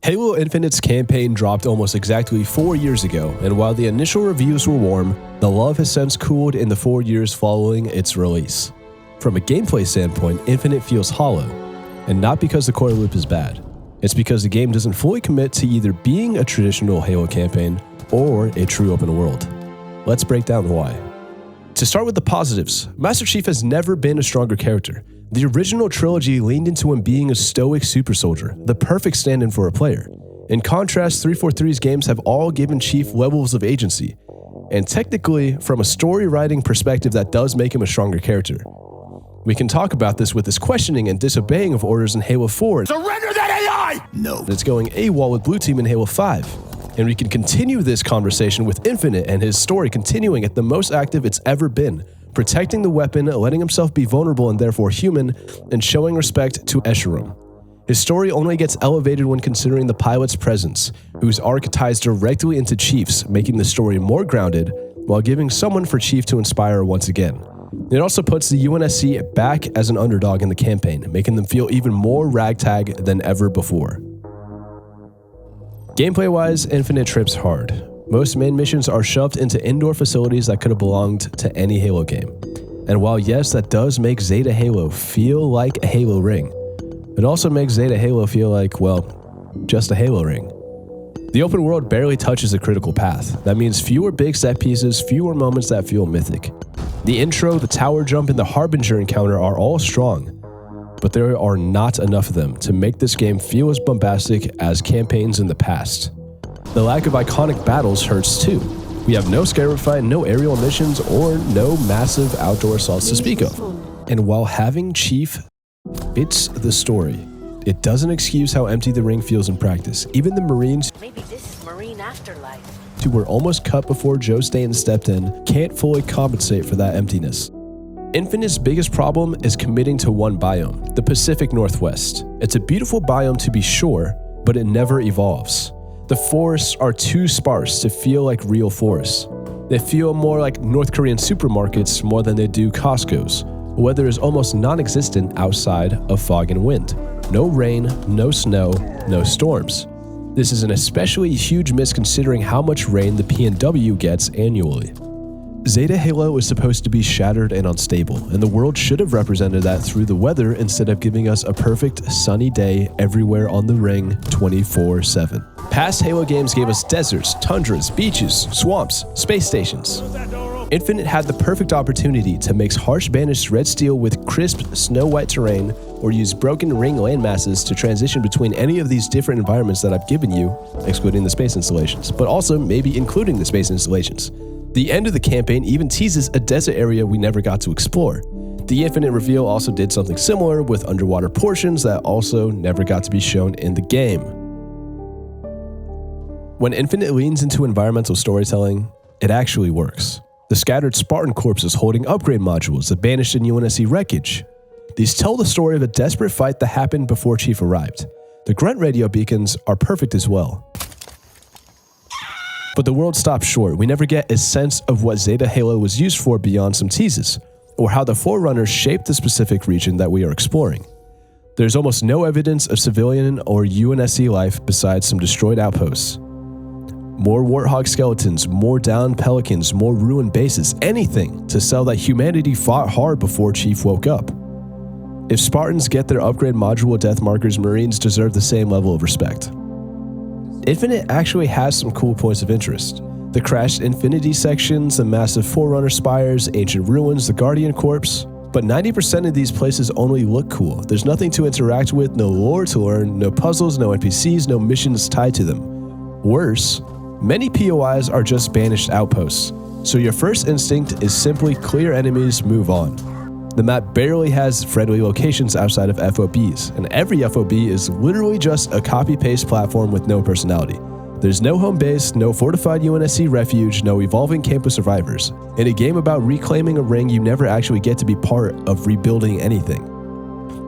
Halo Infinite's campaign dropped almost exactly 4 years ago, and while the initial reviews were warm, the love has since cooled in the 4 years following its release. From a gameplay standpoint, Infinite feels hollow, and not because the core loop is bad. It's because the game doesn't fully commit to either being a traditional Halo campaign or a true open world. Let's break down why. To start with the positives, Master Chief has never been a stronger character. The original trilogy leaned into him being a stoic super soldier, the perfect stand-in for a player. In contrast, 343's games have all given Chief levels of agency, and technically, from a story writing perspective, that does make him a stronger character. We can talk about this with his questioning and disobeying of orders in Halo 4. Surrender that AI! No. It's going AWOL with Blue Team in Halo 5. And we can continue this conversation with Infinite and his story continuing at the most active it's ever been, protecting the weapon, letting himself be vulnerable and therefore human, and showing respect to Escharum. His story only gets elevated when considering the pilot's presence, whose arc ties directly into Chief's, making the story more grounded, while giving someone for Chief to inspire once again. It also puts the UNSC back as an underdog in the campaign, making them feel even more ragtag than ever before. Gameplay-wise, Infinite trips hard. Most main missions are shoved into indoor facilities that could have belonged to any Halo game. And while yes, that does make Zeta Halo feel like a Halo ring, it also makes Zeta Halo feel like, well, just a Halo ring. The open world barely touches the critical path. That means fewer big set pieces, fewer moments that feel mythic. The intro, the tower jump, and the Harbinger encounter are all strong, but there are not enough of them to make this game feel as bombastic as campaigns in the past. The lack of iconic battles hurts too. We have no scarab fight, no aerial missions, or no massive outdoor assaults to speak of. And while having Chief fits the story, it doesn't excuse how empty the ring feels in practice. Even the Marines, maybe this is Marine afterlife, who were almost cut before Joe Staten stepped in, can't fully compensate for that emptiness. Infinite's biggest problem is committing to one biome, the Pacific Northwest. It's a beautiful biome to be sure, but it never evolves. The forests are too sparse to feel like real forests. They feel more like North Korean supermarkets more than they do Costco's. Weather is almost non-existent outside of fog and wind. No rain, no snow, no storms. This is an especially huge miss considering how much rain the PNW gets annually. Zeta Halo is supposed to be shattered and unstable, and the world should have represented that through the weather instead of giving us a perfect sunny day everywhere on the ring 24/7. Past Halo games gave us deserts, tundras, beaches, swamps, space stations. Infinite had the perfect opportunity to mix harsh banished red steel with crisp snow-white terrain, or use broken ring landmasses to transition between any of these different environments that I've given you, excluding the space installations, but also maybe including the space installations. The end of the campaign even teases a desert area we never got to explore. The Infinite reveal also did something similar with underwater portions that also never got to be shown in the game. When Infinite leans into environmental storytelling, it actually works. The scattered Spartan corpses holding upgrade modules, the banished in UNSC wreckage. These tell the story of a desperate fight that happened before Chief arrived. The grunt radio beacons are perfect as well. But the world stops short. We never get a sense of what Zeta Halo was used for beyond some teases, or how the Forerunners shaped the specific region that we are exploring. There's almost no evidence of civilian or UNSC life besides some destroyed outposts. More Warthog skeletons, more downed Pelicans, more ruined bases, anything to sell that humanity fought hard before Chief woke up. If Spartans get their upgrade module death markers, Marines deserve the same level of respect. Infinite actually has some cool points of interest. The crashed Infinity sections, the massive Forerunner spires, ancient ruins, the Guardian Corpse. But 90% of these places only look cool. There's nothing to interact with, no lore to learn, no puzzles, no NPCs, no missions tied to them. Worse, many POIs are just banished outposts, so your first instinct is simply clear enemies, move on. The map barely has friendly locations outside of FOBs, and every FOB is literally just a copy-paste platform with no personality. There's no home base, no fortified UNSC refuge, no evolving camp of survivors. In a game about reclaiming a ring, you never actually get to be part of rebuilding anything.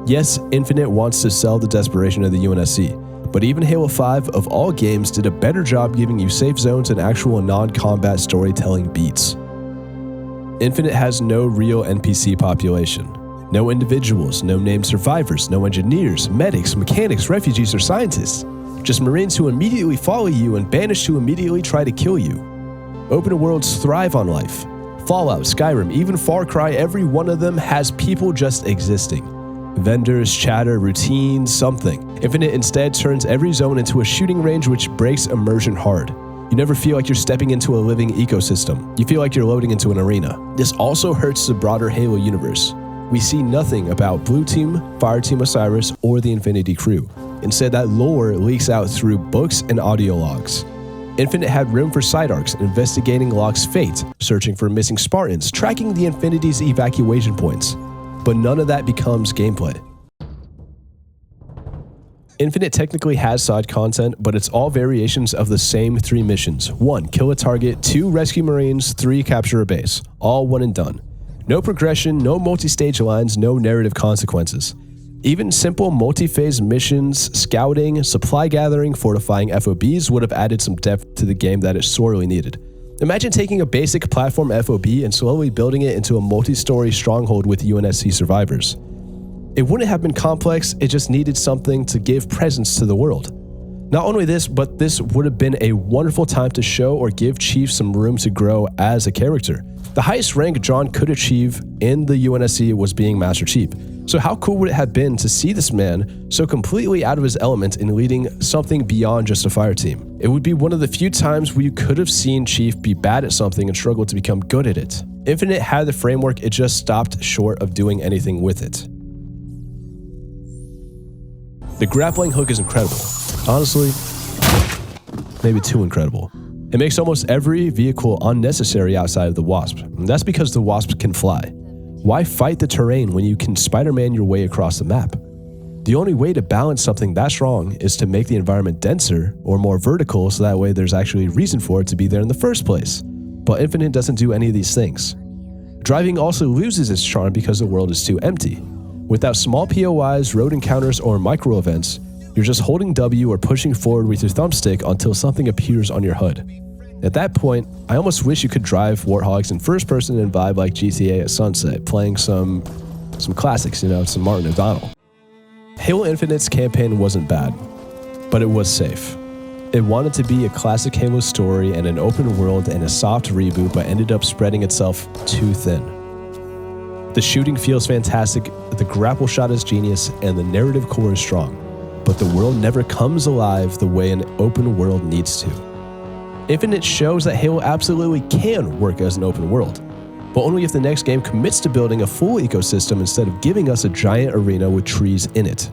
Yes, Infinite wants to sell the desperation of the UNSC, but even Halo 5 of all games did a better job giving you safe zones and actual non-combat storytelling beats. Infinite has no real NPC population. No individuals, no named survivors, no engineers, medics, mechanics, refugees, or scientists. just Marines who immediately follow you and banished who immediately try to kill you. Open worlds thrive on life. Fallout, Skyrim, even Far Cry, every one of them has people just existing. Vendors, chatter, routines, something. Infinite instead turns every zone into a shooting range which breaks immersion hard. You never feel like you're stepping into a living ecosystem. You feel like you're loading into an arena. This also hurts the broader Halo universe. We see nothing about Blue Team, Fireteam Osiris, or the Infinity crew. Instead, that lore leaks out through books and audio logs. Infinite had room for side arcs, investigating Locke's fate, searching for missing Spartans, tracking the Infinity's evacuation points. But none of that becomes gameplay. Infinite technically has side content, but it's all variations of the same 3 missions. 1. Kill a target, 2. Rescue Marines, 3. Capture a base. All one and done. No progression, no multi-stage lines, no narrative consequences. Even simple multi-phase missions, scouting, supply gathering, fortifying FOBs would have added some depth to the game that it sorely needed. Imagine taking a basic platform FOB and slowly building it into a multi-story stronghold with UNSC survivors. It wouldn't have been complex, it just needed something to give presence to the world. Not only this, but this would have been a wonderful time to show or give Chief some room to grow as a character. The highest rank John could achieve in the UNSC was being Master Chief. So how cool would it have been to see this man so completely out of his element in leading something beyond just a fire team? It would be one of the few times where you could have seen Chief be bad at something and struggle to become good at it. Infinite had the framework, it just stopped short of doing anything with it. The grappling hook is incredible. Honestly, maybe too incredible. It makes almost every vehicle unnecessary outside of the Wasp. And that's because the Wasp can fly. Why fight the terrain when you can Spider-Man your way across the map? The only way to balance something that strong is to make the environment denser or more vertical so that way there's actually a reason for it to be there in the first place. But Infinite doesn't do any of these things. Driving also loses its charm because the world is too empty. Without small POIs, road encounters, or micro events, you're just holding W or pushing forward with your thumbstick until something appears on your HUD. At that point, I almost wish you could drive Warthogs in first person and vibe like GTA at sunset, playing some classics, some Martin O'Donnell. Halo Infinite's campaign wasn't bad, but it was safe. It wanted to be a classic Halo story and an open world and a soft reboot, but ended up spreading itself too thin. The shooting feels fantastic, the grapple shot is genius, and the narrative core is strong. But the world never comes alive the way an open world needs to. Infinite shows that Halo absolutely can work as an open world, but only if the next game commits to building a full ecosystem instead of giving us a giant arena with trees in it.